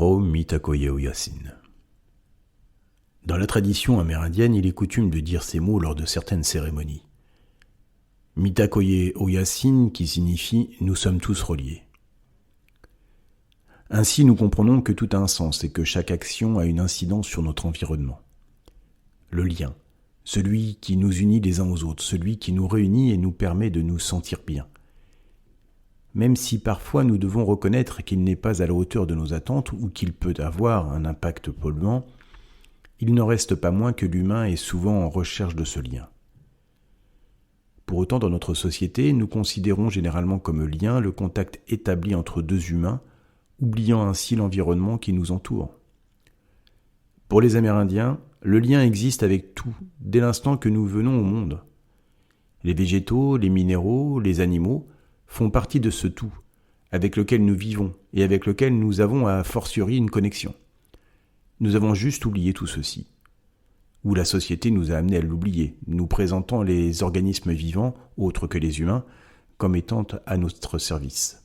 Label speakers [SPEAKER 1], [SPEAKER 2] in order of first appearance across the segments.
[SPEAKER 1] Ho Mitakoye Oyasin. Dans la tradition amérindienne, il est coutume de dire ces mots lors de certaines cérémonies. Mitakoye Oyasin qui signifie « nous sommes tous reliés ». Ainsi, nous comprenons que tout a un sens et que chaque action a une incidence sur notre environnement. Le lien, celui qui nous unit les uns aux autres, celui qui nous réunit et nous permet de nous sentir bien. Même si parfois nous devons reconnaître qu'il n'est pas à la hauteur de nos attentes ou qu'il peut avoir un impact polluant, il n'en reste pas moins que l'humain est souvent en recherche de ce lien. Pour autant, dans notre société, nous considérons généralement comme lien le contact établi entre deux humains, oubliant ainsi l'environnement qui nous entoure. Pour les Amérindiens, le lien existe avec tout, dès l'instant que nous venons au monde. Les végétaux, les minéraux, les animaux font partie de ce tout, avec lequel nous vivons et avec lequel nous avons a fortiori une connexion. Nous avons juste oublié tout ceci. Ou la société nous a amenés à l'oublier, nous présentant les organismes vivants, autres que les humains, comme étant à notre service.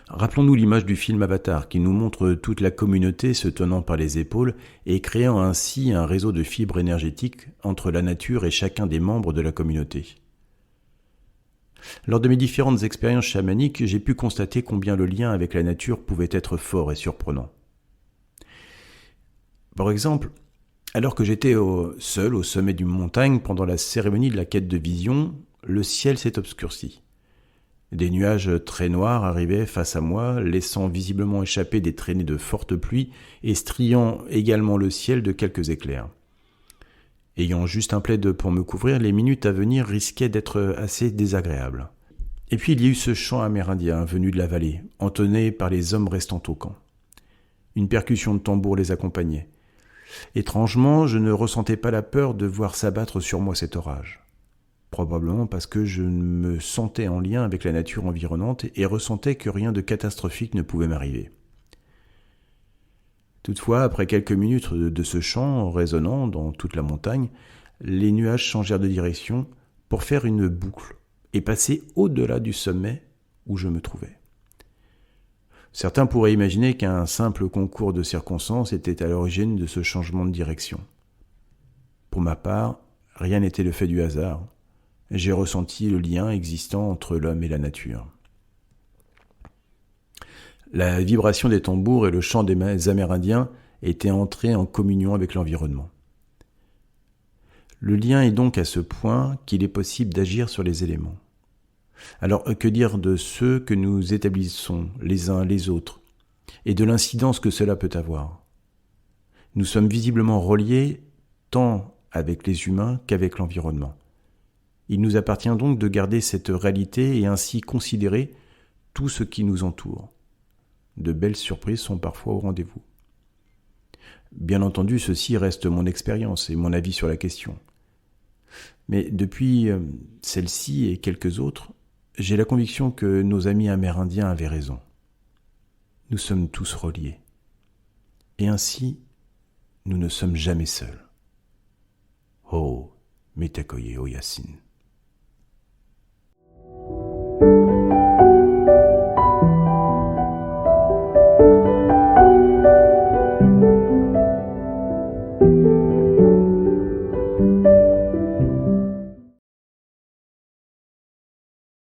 [SPEAKER 1] Rappelons-nous l'image du film Avatar qui nous montre toute la communauté se tenant par les épaules et créant ainsi un réseau de fibres énergétiques entre la nature et chacun des membres de la communauté. Lors de mes différentes expériences chamaniques, j'ai pu constater combien le lien avec la nature pouvait être fort et surprenant. Par exemple, alors que j'étais seul au sommet d'une montagne pendant la cérémonie de la quête de vision, le ciel s'est obscurci. Des nuages très noirs arrivaient face à moi, laissant visiblement échapper des traînées de fortes pluies et striant également le ciel de quelques éclairs. Ayant juste un plaid pour me couvrir, les minutes à venir risquaient d'être assez désagréables. Et puis il y a eu ce chant amérindien venu de la vallée, entonné par les hommes restant au camp. Une percussion de tambour les accompagnait. Étrangement, je ne ressentais pas la peur de voir s'abattre sur moi cet orage. Probablement parce que je me sentais en lien avec la nature environnante et ressentais que rien de catastrophique ne pouvait m'arriver. Toutefois, après quelques minutes de ce chant résonnant dans toute la montagne, les nuages changèrent de direction pour faire une boucle et passer au-delà du sommet où je me trouvais. Certains pourraient imaginer qu'un simple concours de circonstances était à l'origine de ce changement de direction. Pour ma part, rien n'était le fait du hasard. J'ai ressenti le lien existant entre l'homme et la nature. La vibration des tambours et le chant des Amérindiens étaient entrés en communion avec l'environnement. Le lien est donc à ce point qu'il est possible d'agir sur les éléments. Alors, que dire de ceux que nous établissons les uns les autres et de l'incidence que cela peut avoir ? Nous sommes visiblement reliés tant avec les humains qu'avec l'environnement. Il nous appartient donc de garder cette réalité et ainsi considérer tout ce qui nous entoure. De belles surprises sont parfois au rendez-vous. Bien entendu, ceci reste mon expérience et mon avis sur la question. Mais depuis celle-ci et quelques autres, j'ai la conviction que nos amis amérindiens avaient raison. Nous sommes tous reliés. Et ainsi, nous ne sommes jamais seuls. Ho Mitakoye Oyasin.